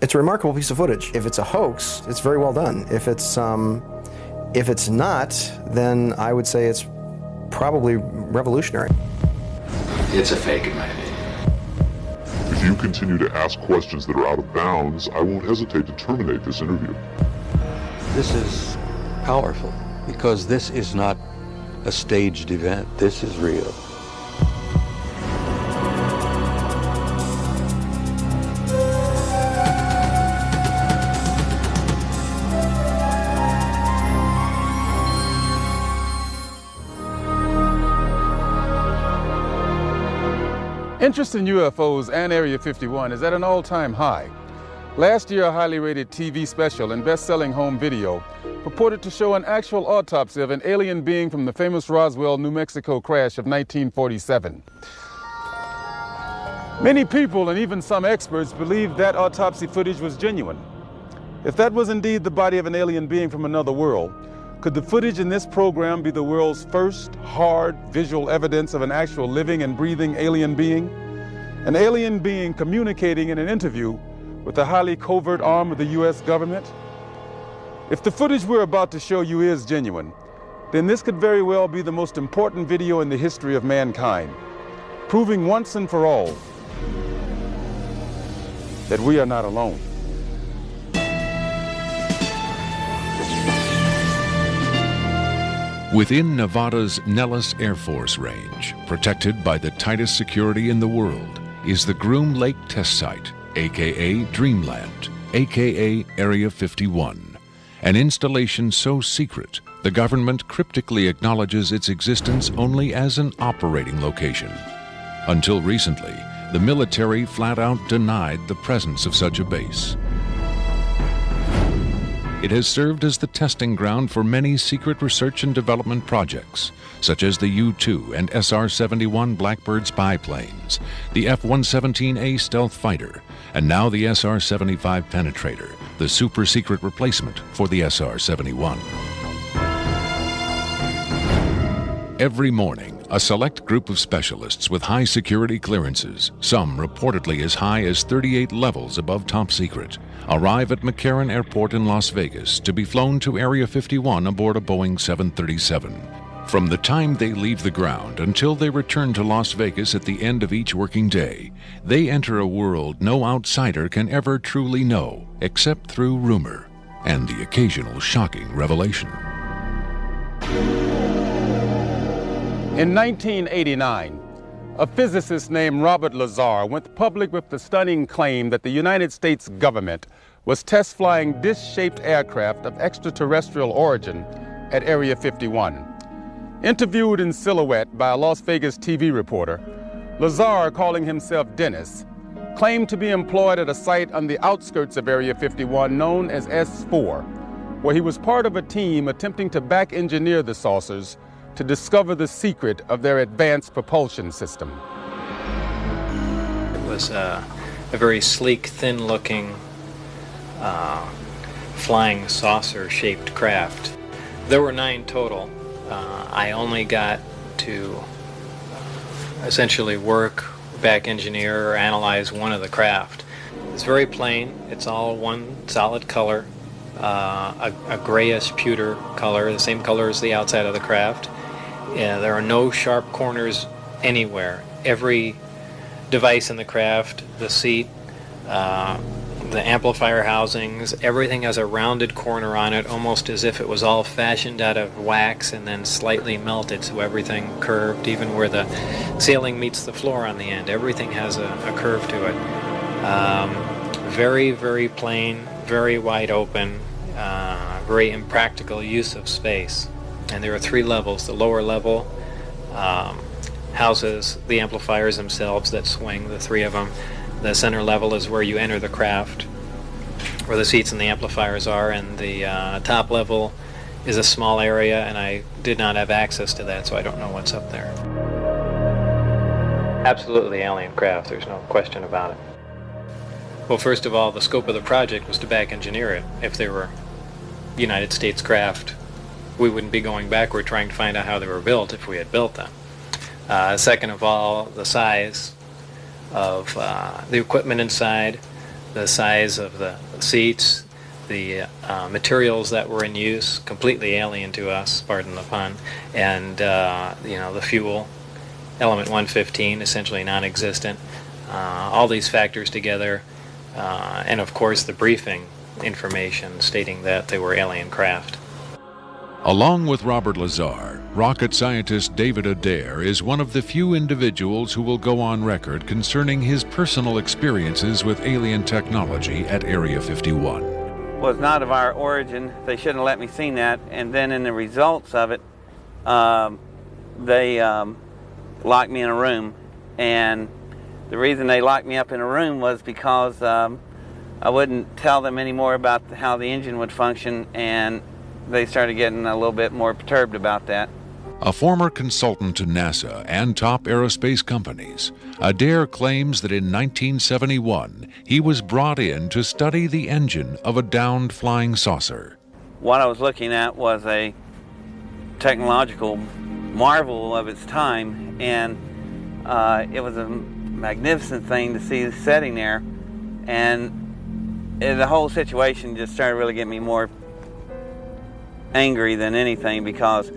It's a remarkable piece of footage. If it's a hoax, it's very well done. If it's not, then I would say it's probably revolutionary. It's a fake, in my opinion. If you continue to ask questions that are out of bounds, I won't hesitate to terminate this interview. This is powerful because this is not a staged event. This is real. Interest in UFOs and Area 51 is at an all-time high. Last year, a highly rated TV special and best-selling home video purported to show an actual autopsy of an alien being from the famous Roswell, New Mexico crash of 1947. Many people and even some experts believed that autopsy footage was genuine. If that was indeed the body of an alien being from another world, could the footage in this program be the world's first hard visual evidence of an actual living and breathing alien being? An alien being communicating in an interview with a highly covert arm of the U.S. government? If the footage we're about to show you is genuine, then this could very well be the most important video in the history of mankind, proving once and for all that we are not alone. Within Nevada's Nellis Air Force Range, protected by the tightest security in the world, is the Groom Lake Test Site, aka Dreamland, aka Area 51, an installation so secret the government cryptically acknowledges its existence only as an operating location. Until recently, the military flat out denied the presence of such a base. It has served as the testing ground for many secret research and development projects, such as the U-2 and SR-71 Blackbird spy planes, the F-117A stealth fighter, and now the SR-75 penetrator, the super-secret replacement for the SR-71. Every morning, a select group of specialists with high security clearances, some reportedly as high as 38 levels above top secret, arrive at McCarran Airport in Las Vegas to be flown to Area 51 aboard a Boeing 737. From the time they leave the ground until they return to Las Vegas at the end of each working day, they enter a world no outsider can ever truly know, except through rumor and the occasional shocking revelation. In 1989, a physicist named Robert Lazar went public with the stunning claim that the United States government was test flying dish-shaped aircraft of extraterrestrial origin at Area 51. Interviewed in silhouette by a Las Vegas TV reporter, Lazar, calling himself Dennis, claimed to be employed at a site on the outskirts of Area 51 known as S4, where he was part of a team attempting to back-engineer the saucers to discover the secret of their advanced propulsion system. It was a very sleek, thin-looking, flying saucer-shaped craft. There were 9 total. I only got to essentially work, back engineer, or analyze one of the craft. It's very plain. It's all one solid color, a grayish pewter color, the same color as the outside of the craft. There are no sharp corners anywhere. Every device in the craft, the seat, the amplifier housings, everything has a rounded corner on it, almost as if it was all fashioned out of wax and then slightly melted, so everything curved, even where the ceiling meets the floor on the end. Everything has a curve to it. Very, very plain, very wide open, very impractical use of space. And there are 3 levels. The lower level houses the amplifiers themselves that swing, the 3 of them. The center level is where you enter the craft, where the seats and the amplifiers are, and the top level is a small area, and I did not have access to that, so I don't know what's up there. Absolutely alien craft, there's no question about it. Well, first of all, the scope of the project was to back engineer it. If they were United States craft, we wouldn't be going backward trying to find out how they were built if we had built them. Second of all, the size of the equipment inside, the size of the seats, the materials that were in use, completely alien to us, pardon the pun, and the fuel, element 115, essentially non-existent. All these factors together, and of course the briefing information stating that they were alien craft. Along with Robert Lazar, rocket scientist David Adair is one of the few individuals who will go on record concerning his personal experiences with alien technology at Area 51. Was not of our origin. They shouldn't have let me see that. And then in the results of it, they locked me in a room. And the reason they locked me up in a room was because I wouldn't tell them any more about how the engine would function, and they started getting a little bit more perturbed about that. A former consultant to NASA and top aerospace companies, Adair claims that in 1971 he was brought in to study the engine of a downed flying saucer. What I was looking at was a technological marvel of its time, and it was a magnificent thing to see sitting there, and the whole situation just started really getting me more angry than anything, because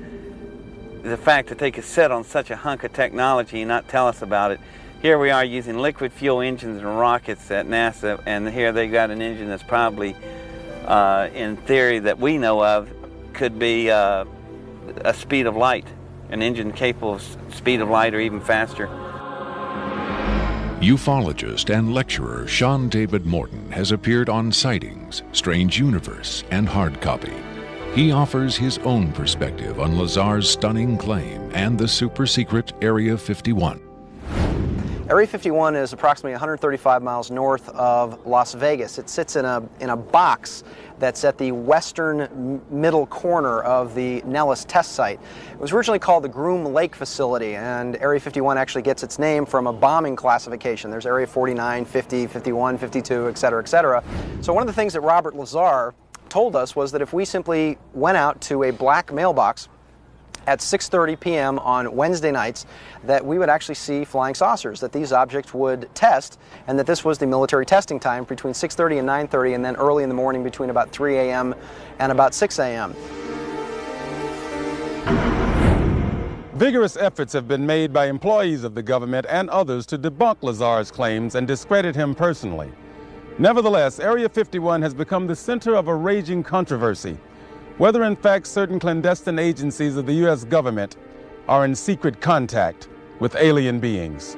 the fact that they could sit on such a hunk of technology and not tell us about it. Here we are using liquid fuel engines and rockets at NASA, and here they got an engine that's probably, in theory that we know of, could be a speed of light, an engine capable of speed of light or even faster. Ufologist and lecturer Sean David Morton has appeared on Sightings, Strange Universe, and Hard Copy. He offers his own perspective on Lazar's stunning claim and the super-secret Area 51. Area 51 is approximately 135 miles north of Las Vegas. It sits in a box that's at the western middle corner of the Nellis test site. It was originally called the Groom Lake Facility, and Area 51 actually gets its name from a bombing classification. There's Area 49, 50, 51, 52, et cetera, et cetera. So one of the things that Robert Lazar told us was that if we simply went out to a black mailbox at 6:30 p.m. on Wednesday nights, that we would actually see flying saucers, that these objects would test, and that this was the military testing time between 6:30 and 9:30, and then early in the morning between about 3 a.m. and about 6 a.m. Vigorous efforts have been made by employees of the government and others to debunk Lazar's claims and discredit him personally. Nevertheless, Area 51 has become the center of a raging controversy, whether in fact certain clandestine agencies of the U.S. government are in secret contact with alien beings.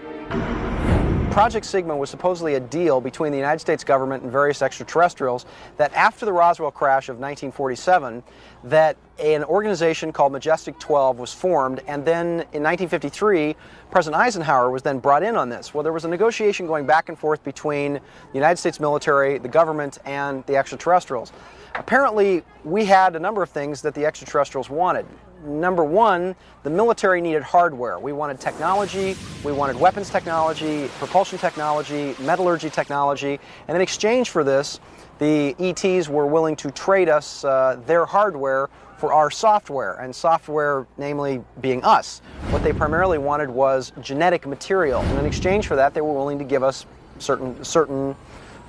Project Sigma was supposedly a deal between the United States government and various extraterrestrials that after the Roswell crash of 1947, that an organization called Majestic 12 was formed, and then in 1953, President Eisenhower was then brought in on this. Well, there was a negotiation going back and forth between the United States military, the government, and the extraterrestrials. Apparently, we had a number of things that the extraterrestrials wanted. Number one, the military needed hardware. We wanted technology, we wanted weapons technology, propulsion technology, metallurgy technology, and in exchange for this, the ETs were willing to trade us their hardware for our software, and software namely being us. What they primarily wanted was genetic material, and in exchange for that, they were willing to give us certain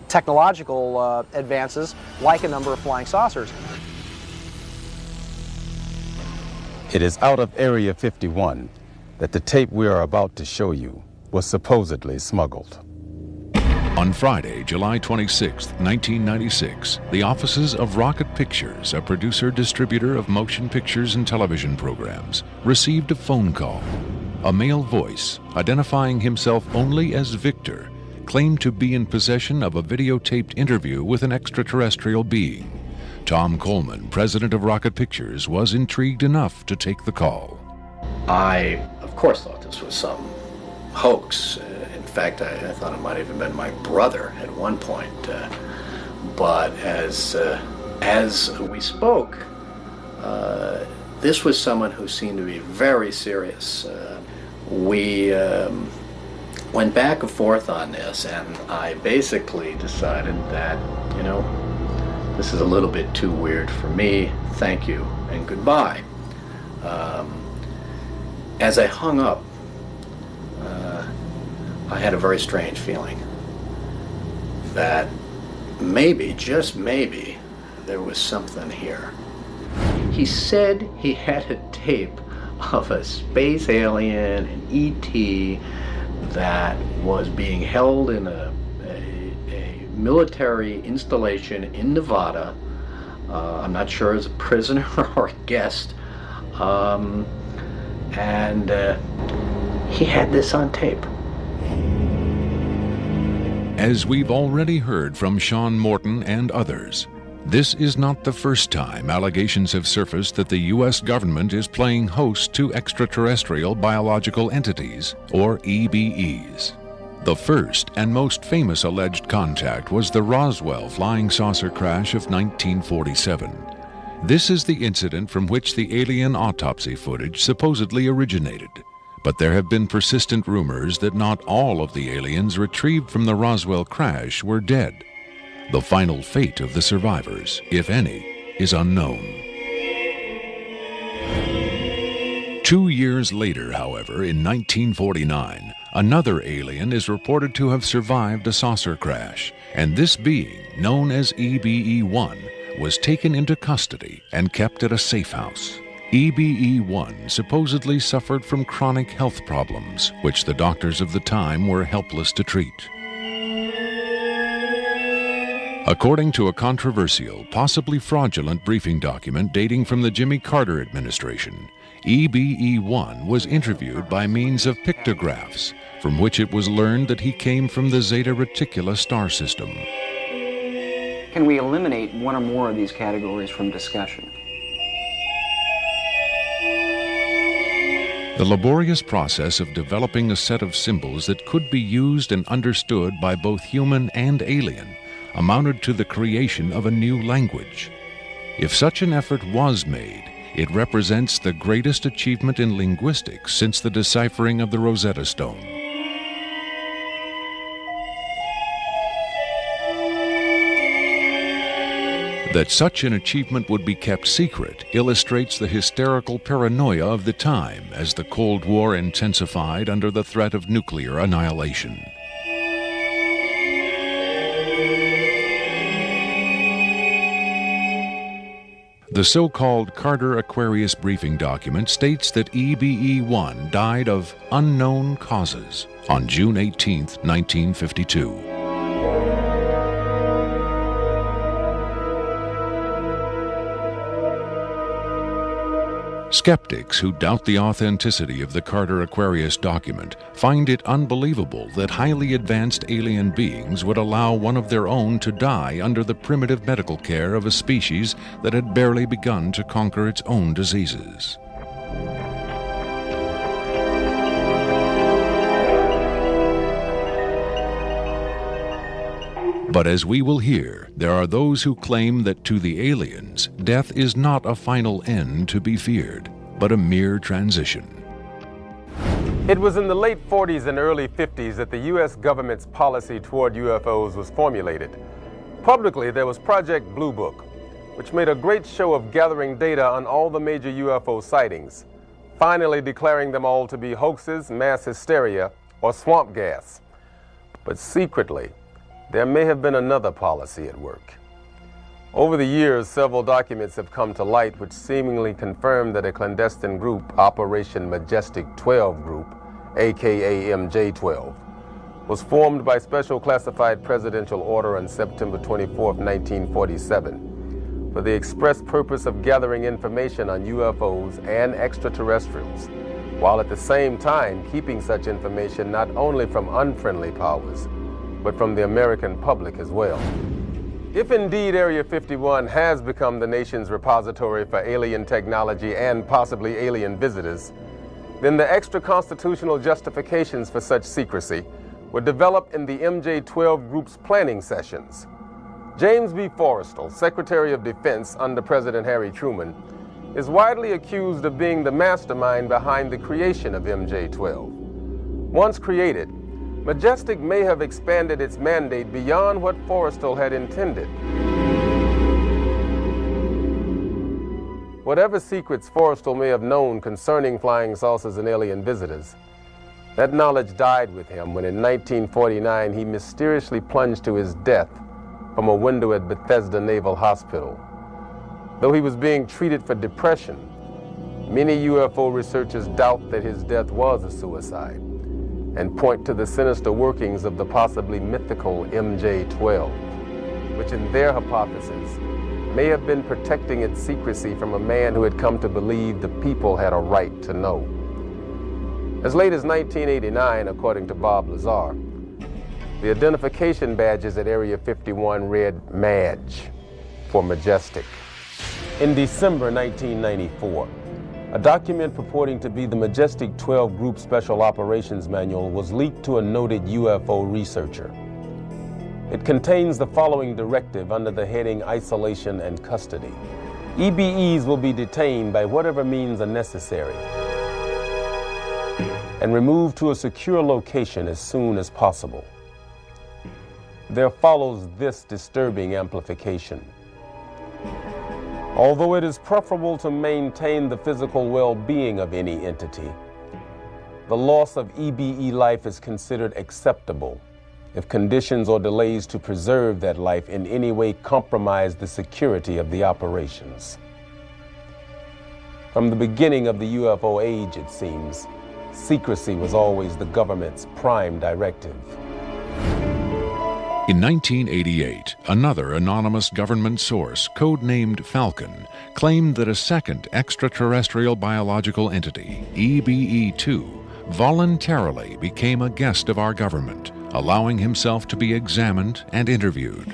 technological advances, like a number of flying saucers. It is out of Area 51 that the tape we are about to show you was supposedly smuggled. On Friday, July 26, 1996, the offices of Rocket Pictures, a producer-distributor of motion pictures and television programs, received a phone call. A male voice, identifying himself only as Victor, claimed to be in possession of a videotaped interview with an extraterrestrial being. Tom Coleman, president of Rocket Pictures, was intrigued enough to take the call. I, of course, thought this was some hoax. In fact, I thought it might have even been my brother at one point. But as we spoke, this was someone who seemed to be very serious. We went back and forth on this, and I basically decided that, this is a little bit too weird for me. Thank you and goodbye. As I hung up, I had a very strange feeling that maybe, just maybe, there was something here. He said he had a tape of a space alien, an ET, that was being held in a military installation in Nevada. I'm not sure as a prisoner or a guest. And he had this on tape. As we've already heard from Sean Morton and others, this is not the first time allegations have surfaced that the U.S. government is playing host to extraterrestrial biological entities, or EBEs. The first and most famous alleged contact was the Roswell flying saucer crash of 1947. This is the incident from which the alien autopsy footage supposedly originated. But there have been persistent rumors that not all of the aliens retrieved from the Roswell crash were dead. The final fate of the survivors, if any, is unknown. 2 years later, however, in 1949, another alien is reported to have survived a saucer crash, and this being, known as EBE-1, was taken into custody and kept at a safe house. EBE-1 supposedly suffered from chronic health problems, which the doctors of the time were helpless to treat. According to a controversial, possibly fraudulent briefing document dating from the Jimmy Carter administration, EBE-1 was interviewed by means of pictographs, from which it was learned that he came from the Zeta Reticuli star system. Can we eliminate one or more of these categories from discussion? The laborious process of developing a set of symbols that could be used and understood by both human and alien amounted to the creation of a new language. If such an effort was made, it represents the greatest achievement in linguistics since the deciphering of the Rosetta Stone. That such an achievement would be kept secret illustrates the hysterical paranoia of the time as the Cold War intensified under the threat of nuclear annihilation. The so-called Carter-Aquarius briefing document states that EBE-1 died of unknown causes on June 18, 1952. Skeptics who doubt the authenticity of the Carter-Aquarius document find it unbelievable that highly advanced alien beings would allow one of their own to die under the primitive medical care of a species that had barely begun to conquer its own diseases. But as we will hear, there are those who claim that to the aliens, death is not a final end to be feared, but a mere transition. It was in the late 40s and early 50s that the U.S. government's policy toward UFOs was formulated. Publicly, there was Project Blue Book, which made a great show of gathering data on all the major UFO sightings, finally declaring them all to be hoaxes, mass hysteria, or swamp gas. But secretly, there may have been another policy at work. Over the years, several documents have come to light which seemingly confirm that a clandestine group, Operation Majestic 12 Group, aka MJ-12, was formed by special classified presidential order on September 24, 1947, for the express purpose of gathering information on UFOs and extraterrestrials, while at the same time keeping such information not only from unfriendly powers, but from the American public as well. If indeed Area 51 has become the nation's repository for alien technology and possibly alien visitors, then the extra-constitutional justifications for such secrecy were developed in the MJ-12 Group's planning sessions. James B. Forrestal, Secretary of Defense under President Harry Truman, is widely accused of being the mastermind behind the creation of MJ-12. Once created, Majestic may have expanded its mandate beyond what Forrestal had intended. Whatever secrets Forrestal may have known concerning flying saucers and alien visitors, that knowledge died with him when in 1949 he mysteriously plunged to his death from a window at Bethesda Naval Hospital. Though he was being treated for depression, many UFO researchers doubt that his death was a suicide and point to the sinister workings of the possibly mythical MJ-12, which in their hypothesis may have been protecting its secrecy from a man who had come to believe the people had a right to know. As late as 1989, according to Bob Lazar, the identification badges at Area 51 read MADGE for Majestic. In December 1994, a document purporting to be the Majestic 12 Group Special Operations Manual was leaked to a noted UFO researcher. It contains the following directive under the heading Isolation and Custody. EBEs will be detained by whatever means are necessary and removed to a secure location as soon as possible. There follows this disturbing amplification. Although it is preferable to maintain the physical well-being of any entity, the loss of EBE life is considered acceptable if conditions or delays to preserve that life in any way compromise the security of the operations. From the beginning of the UFO age, it seems, secrecy was always the government's prime directive. In 1988, another anonymous government source, codenamed Falcon, claimed that a second extraterrestrial biological entity, EBE-2, voluntarily became a guest of our government, allowing himself to be examined and interviewed.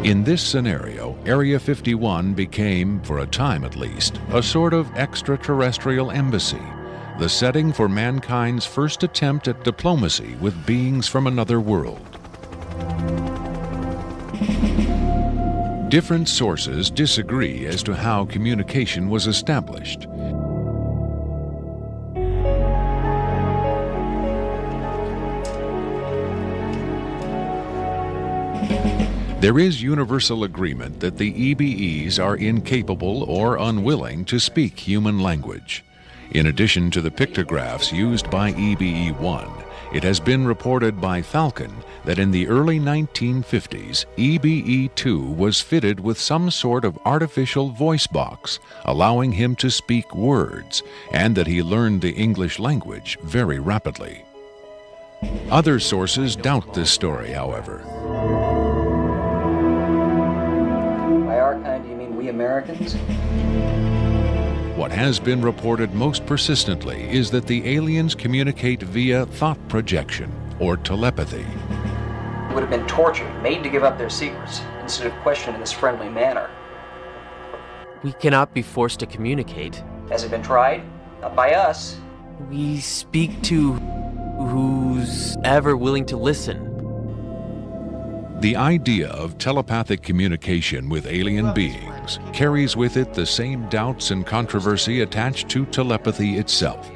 In this scenario, Area 51 became, for a time at least, a sort of extraterrestrial embassy, the setting for mankind's first attempt at diplomacy with beings from another world. Different sources disagree as to how communication was established. There is universal agreement that the EBEs are incapable or unwilling to speak human language. In addition to the pictographs used by EBE-1, it has been reported by Falcon that in the early 1950s, EBE-2 was fitted with some sort of artificial voice box, allowing him to speak words, and that he learned the English language very rapidly. Other sources doubt this story, however. By our kind, do you mean we Americans? What has been reported most persistently is that the aliens communicate via thought projection, or telepathy. Would have been tortured, made to give up their secrets, instead of questioned in this friendly manner. We cannot be forced to communicate. Has it been tried? Not by us. We speak to who's ever willing to listen. The idea of telepathic communication with alien beings carries with it the same doubts and controversy attached to telepathy itself.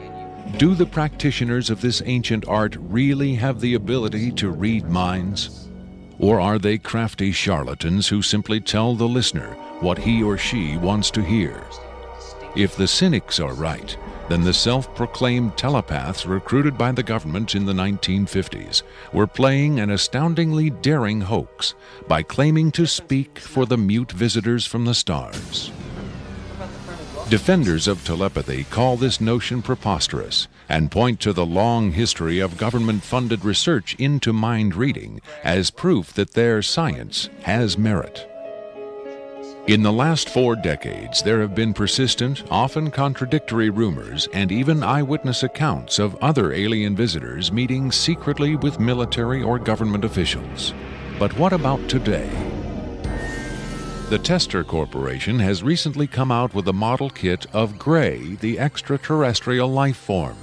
Do the practitioners of this ancient art really have the ability to read minds? Or are they crafty charlatans who simply tell the listener what he or she wants to hear? If the cynics are right, then the self-proclaimed telepaths recruited by the government in the 1950s were playing an astoundingly daring hoax by claiming to speak for the mute visitors from the stars. Defenders of telepathy call this notion preposterous and point to the long history of government-funded research into mind reading as proof that their science has merit. In the last 4 decades, there have been persistent, often contradictory rumors and even eyewitness accounts of other alien visitors meeting secretly with military or government officials. But what about today? The Tester Corporation has recently come out with a model kit of Gray, the extraterrestrial life form,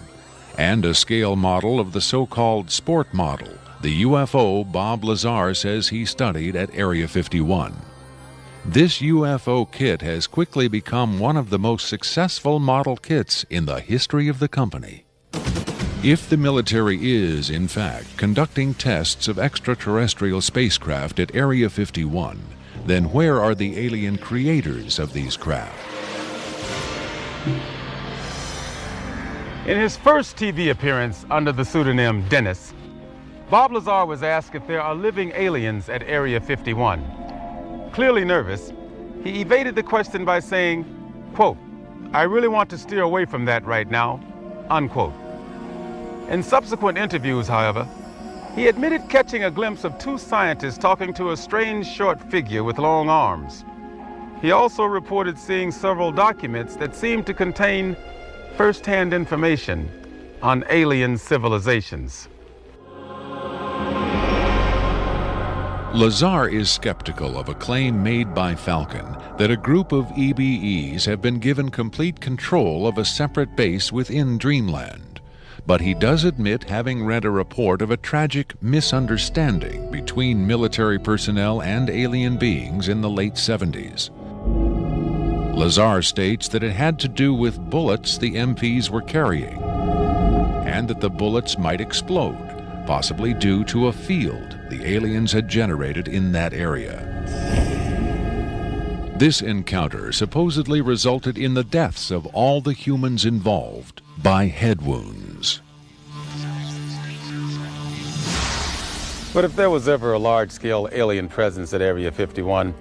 and a scale model of the so-called sport model, the UFO Bob Lazar says he studied at Area 51. This UFO kit has quickly become one of the most successful model kits in the history of the company. If the military is, in fact, conducting tests of extraterrestrial spacecraft at Area 51, then where are the alien creators of these craft? In his first TV appearance under the pseudonym Dennis, Bob Lazar was asked if there are living aliens at Area 51. Clearly nervous, he evaded the question by saying, quote, "I really want to steer away from that right now," unquote. In subsequent interviews, however, he admitted catching a glimpse of two scientists talking to a strange short figure with long arms. He also reported seeing several documents that seemed to contain first-hand information on alien civilizations. Lazar is skeptical of a claim made by Falcon that a group of EBEs have been given complete control of a separate base within Dreamland. But he does admit having read a report of a tragic misunderstanding between military personnel and alien beings in the late 70s. Lazar states that it had to do with bullets the MPs were carrying, and that the bullets might explode, possibly due to a field the aliens had generated in that area. This encounter supposedly resulted in the deaths of all the humans involved by head wounds. But if there was ever a large-scale alien presence at Area 51,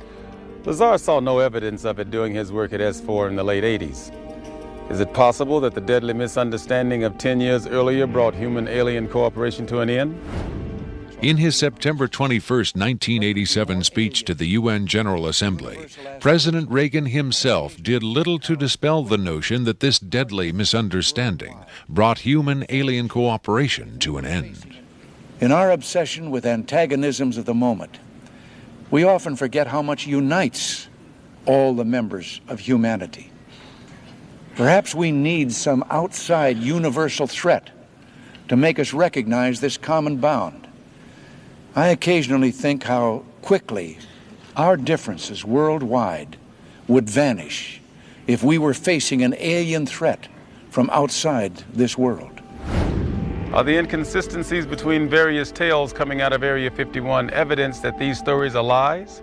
Lazar saw no evidence of it doing his work at S4 in the late 80s. Is it possible that the deadly misunderstanding of 10 years earlier brought human-alien cooperation to an end? In his September 21, 1987 speech to the UN General Assembly, President Reagan himself did little to dispel the notion that this deadly misunderstanding brought human-alien cooperation to an end. In our obsession with antagonisms of the moment, we often forget how much unites all the members of humanity. Perhaps we need some outside universal threat to make us recognize this common bound. I occasionally think how quickly our differences worldwide would vanish if we were facing an alien threat from outside this world. Are the inconsistencies between various tales coming out of Area 51 evidence that these stories are lies?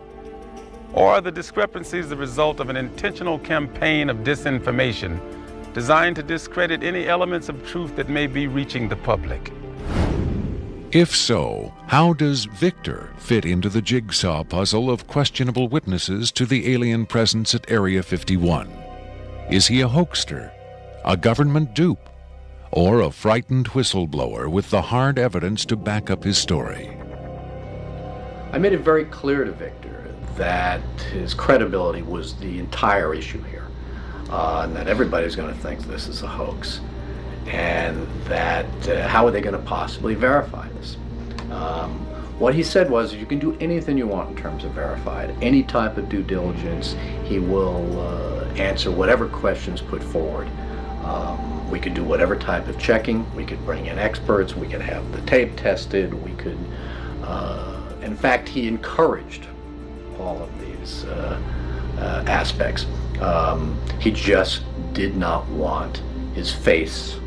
Or are the discrepancies the result of an intentional campaign of disinformation designed to discredit any elements of truth that may be reaching the public? If so, how does Victor fit into the jigsaw puzzle of questionable witnesses to the alien presence at Area 51? Is he a hoaxer, a government dupe, or a frightened whistleblower with the hard evidence to back up his story? I made it very clear to Victor that his credibility was the entire issue here, and that everybody's going to think this is a hoax, and that how are they going to possibly verify this? What he said was, you can do anything you want in terms of verified, any type of due diligence. He will answer whatever questions put forward. We could do whatever type of checking. We could bring in experts. We could have the tape tested. We could, in fact, he encouraged all of these aspects. He just did not want his face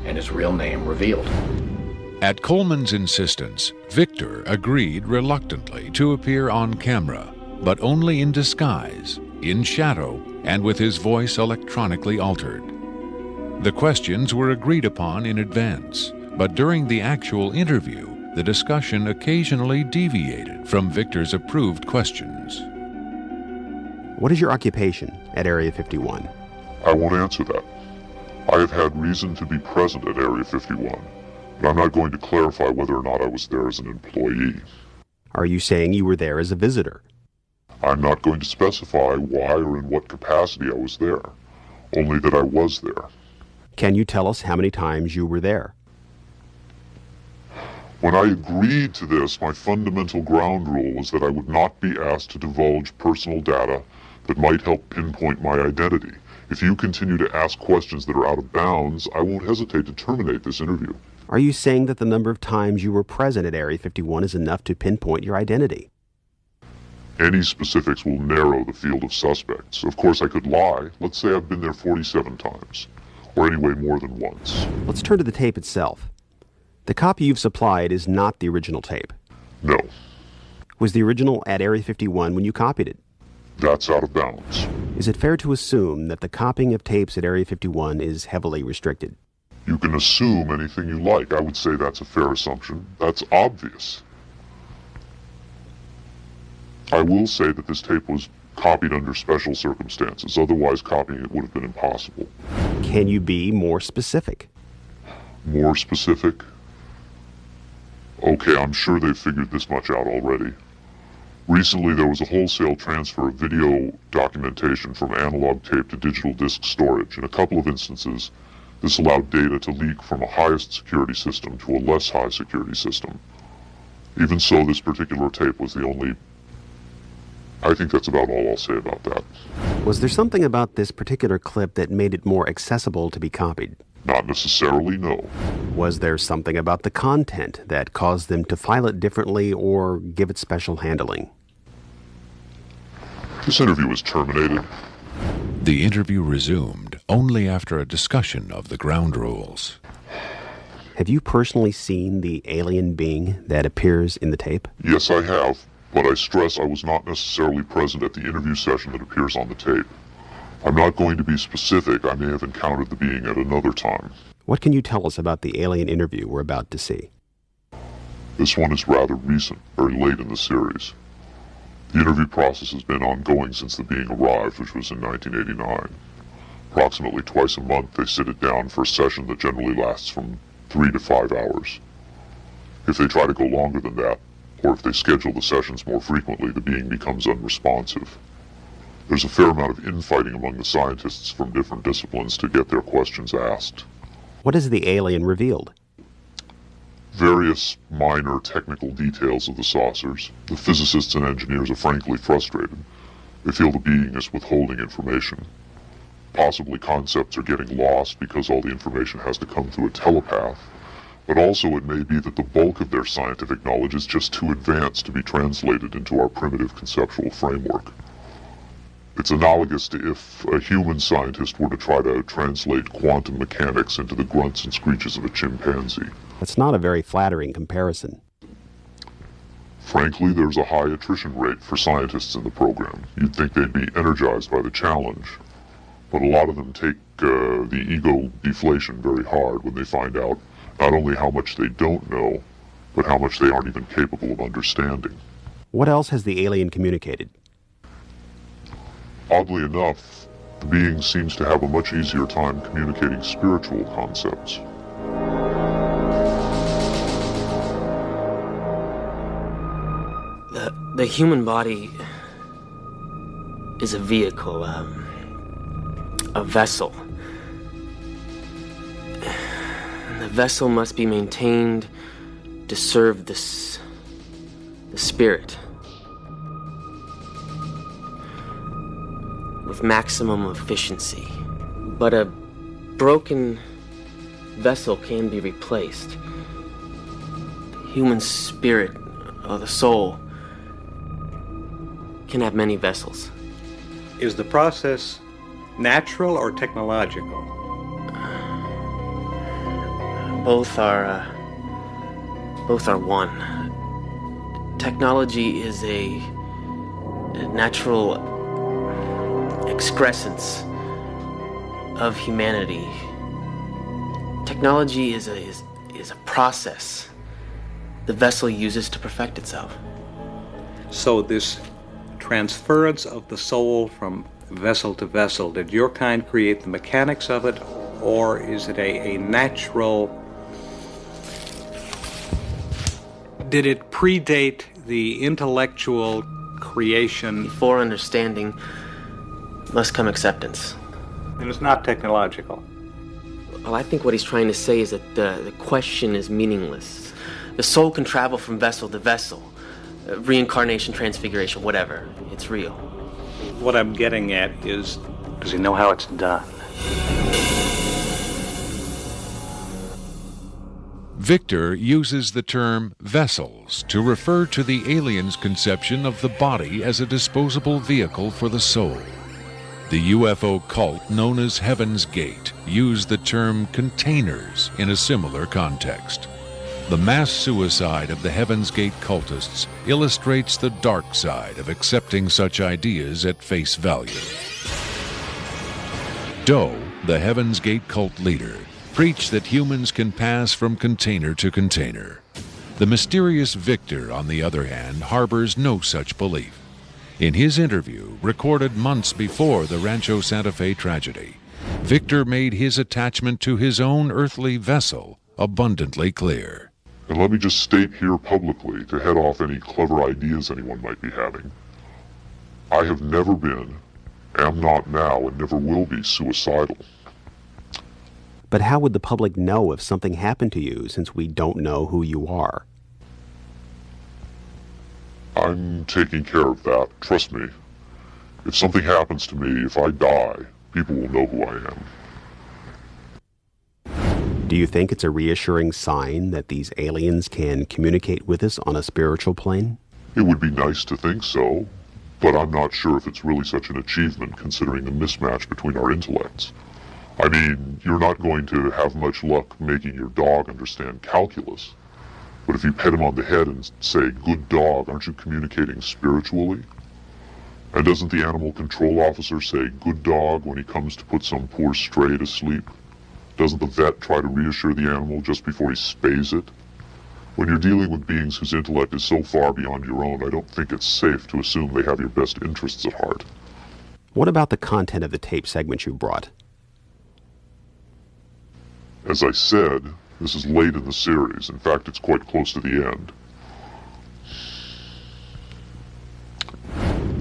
and his real name revealed. At Coleman's insistence, Victor agreed reluctantly to appear on camera, but only in disguise, in shadow, and with his voice electronically altered. The questions were agreed upon in advance, but during the actual interview, the discussion occasionally deviated from Victor's approved questions. What is your occupation at Area 51? I won't answer that. I have had reason to be present at Area 51, but I'm not going to clarify whether or not I was there as an employee. Are you saying you were there as a visitor? I'm not going to specify why or in what capacity I was there, only that I was there. Can you tell us how many times you were there? When I agreed to this, my fundamental ground rule was that I would not be asked to divulge personal data that might help pinpoint my identity. If you continue to ask questions that are out of bounds, I won't hesitate to terminate this interview. Are you saying that the number of times you were present at Area 51 is enough to pinpoint your identity? Any specifics will narrow the field of suspects. Of course, I could lie. Let's say I've been there 47 times, or anyway more than once. Let's turn to the tape itself. The copy you've supplied is not the original tape. No. Was the original at Area 51 when you copied it? That's out of bounds. Is it fair to assume that the copying of tapes at Area 51 is heavily restricted? You can assume anything you like. I would say that's a fair assumption. That's obvious. I will say that this tape was copied under special circumstances. Otherwise, copying it would have been impossible. Can you be more specific? More specific? Okay, I'm sure they've figured this much out already. Recently, there was a wholesale transfer of video documentation from analog tape to digital disk storage. In a couple of instances, this allowed data to leak from a highest security system to a less high security system. Even so, this particular tape was the only... I think that's about all I'll say about that. Was there something about this particular clip that made it more accessible to be copied? Not necessarily, no. Was there something about the content that caused them to file it differently or give it special handling? This interview was terminated. The interview resumed only after a discussion of the ground rules. Have you personally seen the alien being that appears in the tape? Yes, I have, but I stress I was not necessarily present at the interview session that appears on the tape. I'm not going to be specific. I may have encountered the being at another time. What can you tell us about the alien interview we're about to see? This one is rather recent, very late in the series. The interview process has been ongoing since the being arrived, which was in 1989. Approximately twice a month, they sit it down for a session that generally lasts from 3 to 5 hours. If they try to go longer than that, or if they schedule the sessions more frequently, the being becomes unresponsive. There's a fair amount of infighting among the scientists from different disciplines to get their questions asked. What has the alien revealed? Various minor technical details of the saucers. The physicists and engineers are frankly frustrated. They feel the being is withholding information. Possibly concepts are getting lost because all the information has to come through a telepath. But also it may be that the bulk of their scientific knowledge is just too advanced to be translated into our primitive conceptual framework. It's analogous to if a human scientist were to try to translate quantum mechanics into the grunts and screeches of a chimpanzee. That's not a very flattering comparison. Frankly, there's a high attrition rate for scientists in the program. You'd think they'd be energized by the challenge. But a lot of them take the ego deflation very hard when they find out not only how much they don't know, but how much they aren't even capable of understanding. What else has the alien communicated? Oddly enough, the being seems to have a much easier time communicating spiritual concepts. The human body is a vehicle, a vessel. The vessel must be maintained to serve the spirit with maximum efficiency. But a broken vessel can be replaced. The human spirit, or the soul, can have many vessels. Is the process natural or technological? Both are one. Technology is a natural excrescence of humanity. Technology is a process the vessel uses to perfect itself. So this transference of the soul from vessel to vessel, did your kind create the mechanics of it, or is it a natural... Did it predate the intellectual creation? Before understanding must come acceptance. And it's not technological. Well, I think what he's trying to say is that the question is meaningless. The soul can travel from vessel to vessel. Reincarnation, transfiguration, whatever. It's real. What I'm getting at is, does he know how it's done? Victor uses the term vessels to refer to the alien's conception of the body as a disposable vehicle for the soul. The UFO cult known as Heaven's Gate used the term containers in a similar context. The mass suicide of the Heaven's Gate cultists illustrates the dark side of accepting such ideas at face value. Doe, the Heaven's Gate cult leader, preach that humans can pass from container to container. The mysterious Victor, on the other hand, harbors no such belief. In his interview, recorded months before the Rancho Santa Fe tragedy, Victor made his attachment to his own earthly vessel abundantly clear. And let me just state here publicly, to head off any clever ideas anyone might be having, I have never been, am not now, and never will be suicidal. But how would the public know if something happened to you, since we don't know who you are? I'm taking care of that, trust me. If something happens to me, if I die, people will know who I am. Do you think it's a reassuring sign that these aliens can communicate with us on a spiritual plane? It would be nice to think so, but I'm not sure if it's really such an achievement considering the mismatch between our intellects. I mean, you're not going to have much luck making your dog understand calculus. But if you pet him on the head and say, "Good dog," aren't you communicating spiritually? And doesn't the animal control officer say, "Good dog," when he comes to put some poor stray to sleep? Doesn't the vet try to reassure the animal just before he spays it? When you're dealing with beings whose intellect is so far beyond your own, I don't think it's safe to assume they have your best interests at heart. What about the content of the tape segment you brought? As I said, this is late in the series. In fact, it's quite close to the end.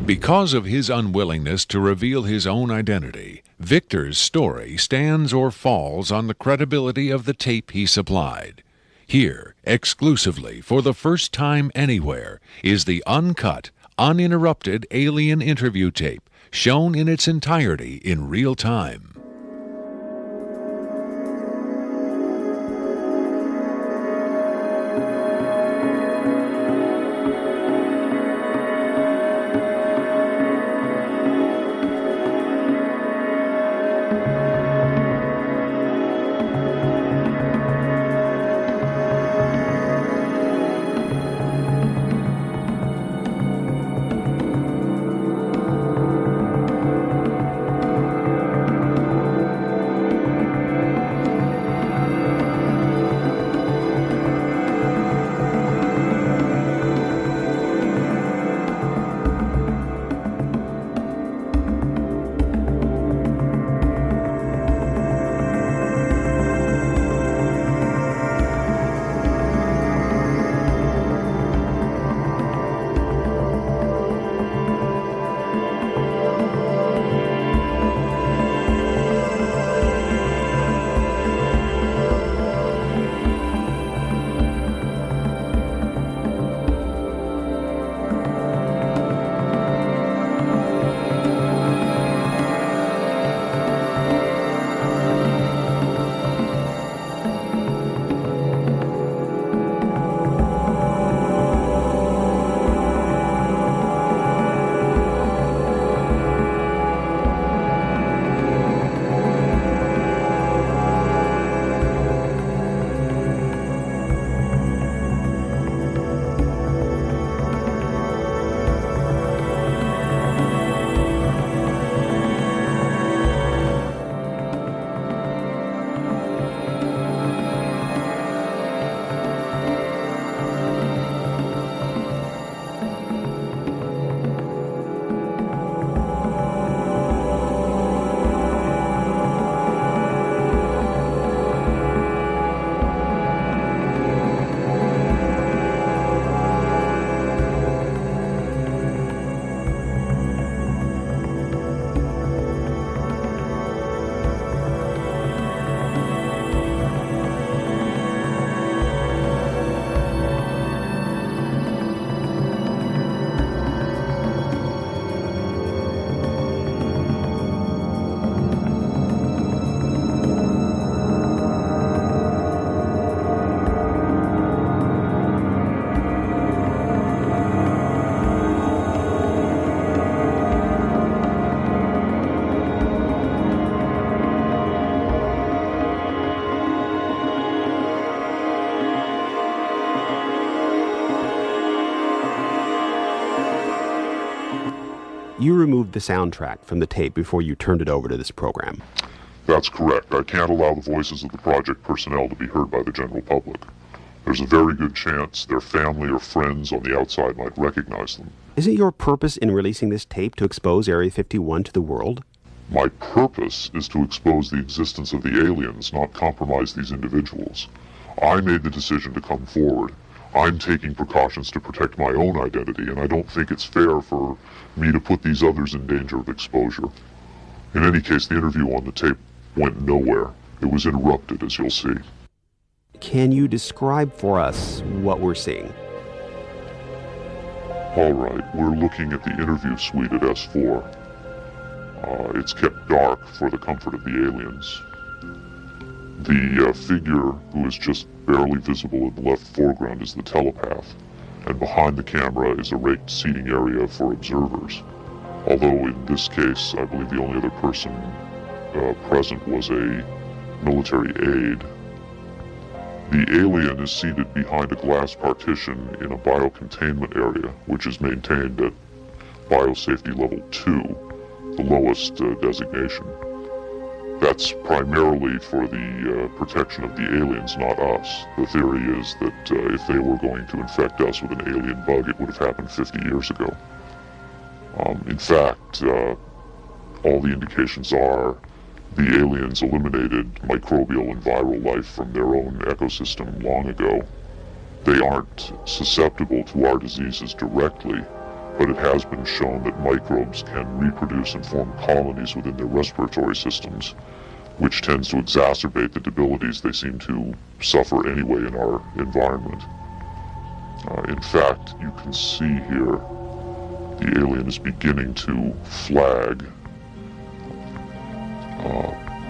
Because of his unwillingness to reveal his own identity, Victor's story stands or falls on the credibility of the tape he supplied. Here, exclusively, for the first time anywhere, is the uncut, uninterrupted alien interview tape, shown in its entirety in real time. You removed the soundtrack from the tape before you turned it over to this program. That's correct. I can't allow the voices of the project personnel to be heard by the general public. There's a very good chance their family or friends on the outside might recognize them. Isn't your purpose in releasing this tape to expose Area 51 to the world? My purpose is to expose the existence of the aliens, not compromise these individuals. I made the decision to come forward. I'm taking precautions to protect my own identity, and I don't think it's fair for me to put these others in danger of exposure. In any case, the interview on the tape went nowhere. It was interrupted, as you'll see. Can you describe for us what we're seeing? All right, we're looking at the interview suite at S4. It's kept dark for the comfort of the aliens. The figure who is just barely visible in the left foreground is the telepath, and behind the camera is a raked seating area for observers. Although in this case, I believe the only other person present was a military aide. The alien is seated behind a glass partition in a biocontainment area, which is maintained at biosafety level 2, the lowest designation. That's primarily for the protection of the aliens, not us. The theory is that if they were going to infect us with an alien bug, it would have happened 50 years ago. In fact, all the indications are the aliens eliminated microbial and viral life from their own ecosystem long ago. They aren't susceptible to our diseases directly, but it has been shown that microbes can reproduce and form colonies within their respiratory systems, which tends to exacerbate the debilities they seem to suffer anyway in our environment. In fact, you can see here the alien is beginning to flag.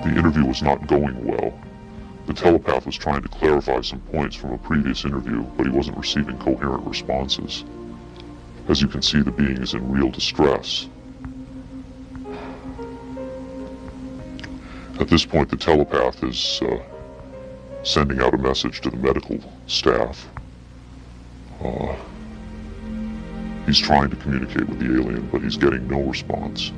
The interview was not going well. The telepath was trying to clarify some points from a previous interview, but he wasn't receiving coherent responses. As you can see, the being is in real distress. At this point, the telepath is sending out a message to the medical staff. He's trying to communicate with the alien, but he's getting no response.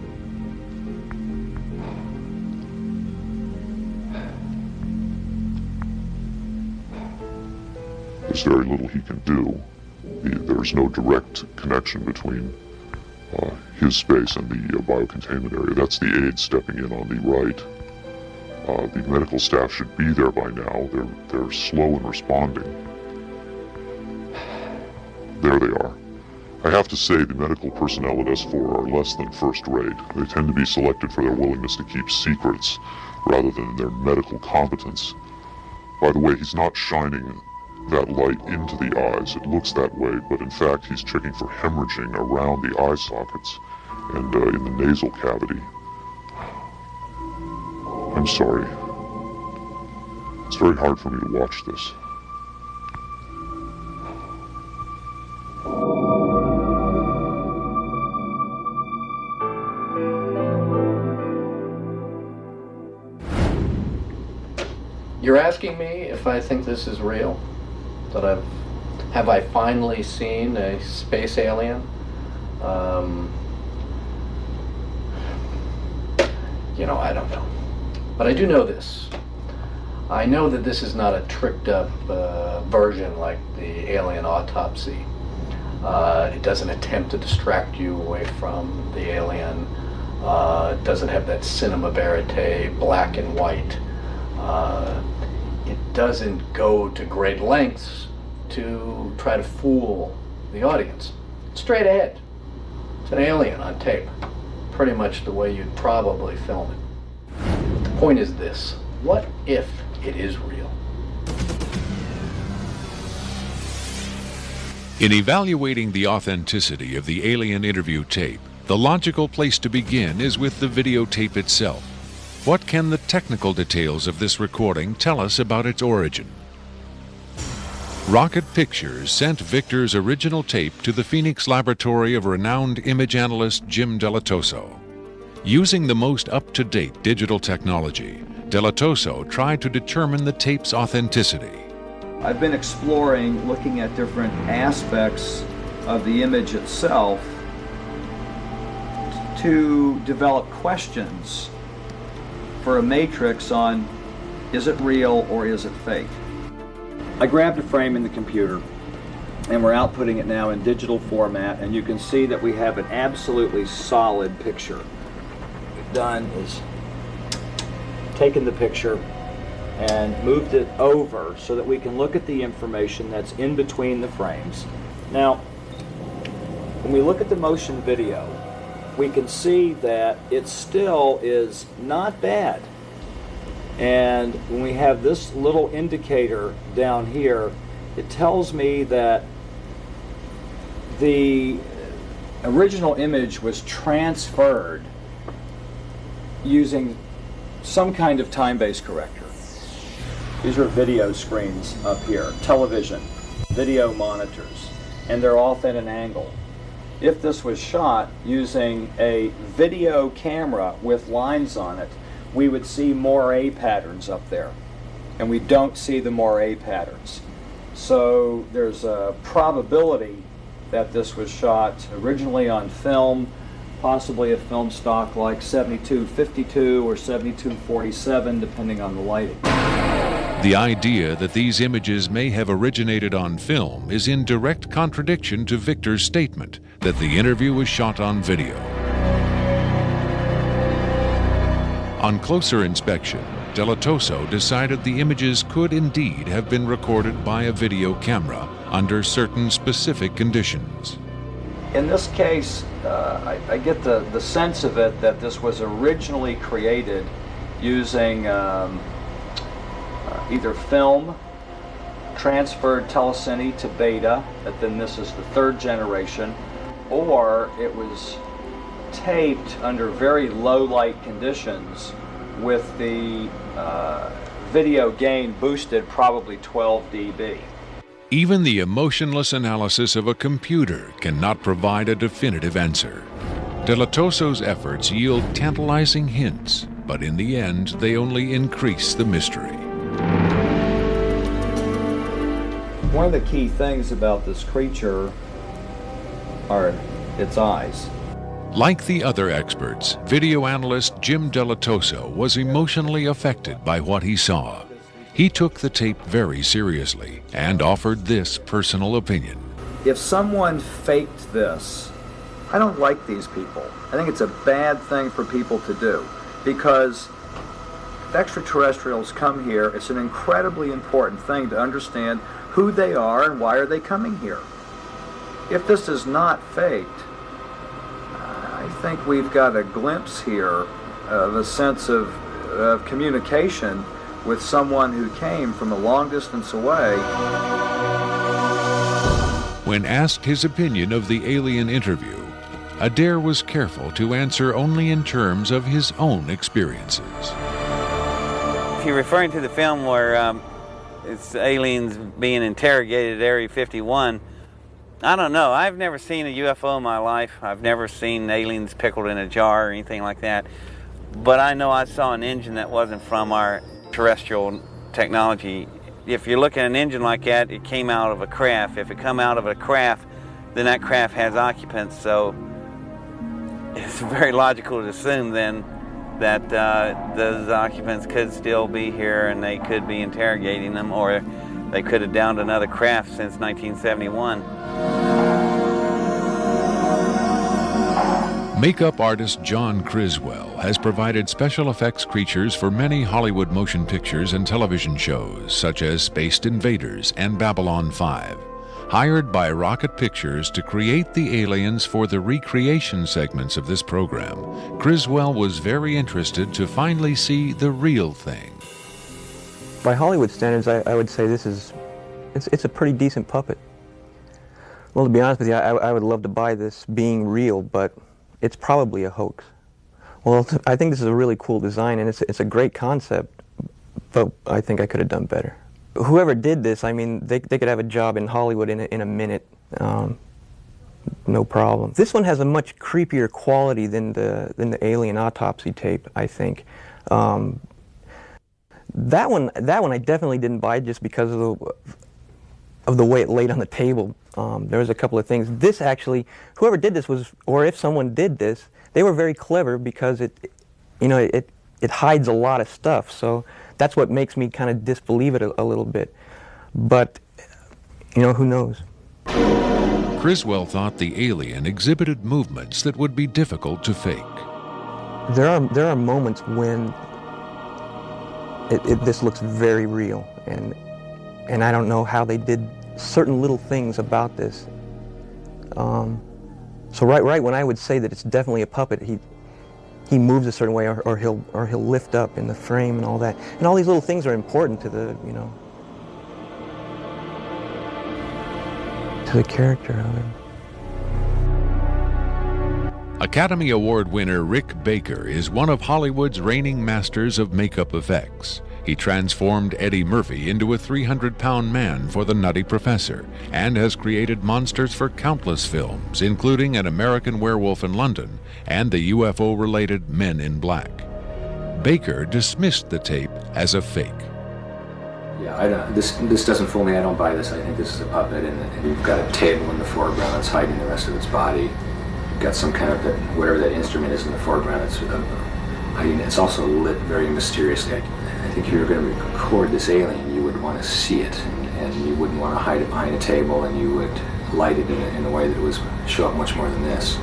There's very little he can do. There's no direct connection between his space and the biocontainment area. That's the aide stepping in on the right. The medical staff should be there by now. They're slow in responding. There they are. I have to say the medical personnel at S4 are less than first rate. They tend to be selected for their willingness to keep secrets rather than their medical competence. By the way, he's not shining that light into the eyes. It looks that way, but in fact he's checking for hemorrhaging around the eye sockets and in the nasal cavity. I'm sorry. It's very hard for me to watch this. You're asking me if I think this is real? That have I finally seen a space alien? I don't know. But I do know this. I know that this is not a tricked up version like the alien autopsy. It doesn't attempt to distract you away from the alien. It doesn't have that cinema verite, black and white. It doesn't go to great lengths to try to fool the audience. Straight ahead. It's an alien on tape. Pretty much the way you'd probably film it. But the point is this. What if it is real? In evaluating the authenticity of the alien interview tape, the logical place to begin is with the videotape itself. What can the technical details of this recording tell us about its origin? Rocket Pictures sent Victor's original tape to the Phoenix laboratory of renowned image analyst Jim Delatoso. Using the most up-to-date digital technology, Delatoso tried to determine the tape's authenticity. I've been exploring, looking at different aspects of the image itself to develop questions for a matrix on is it real or is it fake. I grabbed a frame in the computer and we're outputting it now in digital format, and you can see that we have an absolutely solid picture. What we've done is taken the picture and moved it over so that we can look at the information that's in between the frames. Now, when we look at the motion video, we can see that it still is not bad. And when we have this little indicator down here, it tells me that the original image was transferred using some kind of time-based corrector. These are video screens up here, television, video monitors, and they're off at an angle. If this was shot using a video camera with lines on it, we would see moire patterns up there, and we don't see the moire patterns. So there's a probability that this was shot originally on film, possibly a film stock like 72-52 or 72-47, depending on the lighting. The idea that these images may have originated on film is in direct contradiction to Victor's statement that the interview was shot on video. On closer inspection, Delatoso decided the images could indeed have been recorded by a video camera under certain specific conditions. In this case, I get the sense of it that this was originally created using either film, transferred telecine to beta, but then this is the third generation, or it was taped under very low light conditions with the video gain boosted probably 12 dB. Even the emotionless analysis of a computer cannot provide a definitive answer. Delatoso's efforts yield tantalizing hints, but in the end they only increase the mystery. One of the key things about this creature are its eyes. Like the other experts, video analyst Jim Delatoso was emotionally affected by what he saw. He took the tape very seriously and offered this personal opinion. If someone faked this, I don't like these people. I think it's a bad thing for people to do, because if extraterrestrials come here, it's an incredibly important thing to understand who they are and why are they coming here. If this is not faked, I think we've got a glimpse here of a sense of communication with someone who came from a long distance away. When asked his opinion of the alien interview, Adair was careful to answer only in terms of his own experiences. If you're referring to the film where it's aliens being interrogated at Area 51, I don't know. I've never seen a UFO in my life. I've never seen aliens pickled in a jar or anything like that. But I know I saw an engine that wasn't from our terrestrial technology. If you look at an engine like that, it came out of a craft. If it come out of a craft, then that craft has occupants. So it's very logical to assume then that those occupants could still be here and they could be interrogating them, or they could have downed another craft since 1971. Makeup artist John Criswell has provided special effects creatures for many Hollywood motion pictures and television shows, such as Spaced Invaders and Babylon 5. Hired by Rocket Pictures to create the aliens for the recreation segments of this program, Criswell was very interested to finally see the real thing. By Hollywood standards, I would say it's a pretty decent puppet. Well, to be honest with you, I would love to buy this being real, but it's probably a hoax. Well, I think this is a really cool design, and it's a great concept, but I think I could have done better. Whoever did this, I mean, they could have a job in Hollywood in a minute, no problem. This one has a much creepier quality than the alien autopsy tape, I think. That one I definitely didn't buy just because of the way it laid on the table. There was a couple of things. This actually, whoever did this was, or if someone did this, they were very clever because it it hides a lot of stuff. So that's what makes me kind of disbelieve it a little bit. But, you know, who knows? Criswell thought the alien exhibited movements that would be difficult to fake. There are moments when this looks very real, and I don't know how they did certain little things about this. So right when I would say that it's definitely a puppet, he moves a certain way, or he'll lift up in the frame and all that, and all these little things are important to the, you know, to the character of him. Academy Award winner Rick Baker is one of Hollywood's reigning masters of makeup effects. He transformed Eddie Murphy into a 300-pound man for The Nutty Professor and has created monsters for countless films, including An American Werewolf in London and the UFO-related Men in Black. Baker dismissed the tape as a fake. Yeah, this doesn't fool me. I don't buy this. I think this is a puppet, and you've got a table in the foreground that's hiding the rest of its body. You've got some kind of, whatever that instrument is in the foreground, it's also lit very mysteriously. I think if you were going to record this alien, you would want to see it, and you wouldn't want to hide it behind a table, and you would light it in a way that it would show up much more than this.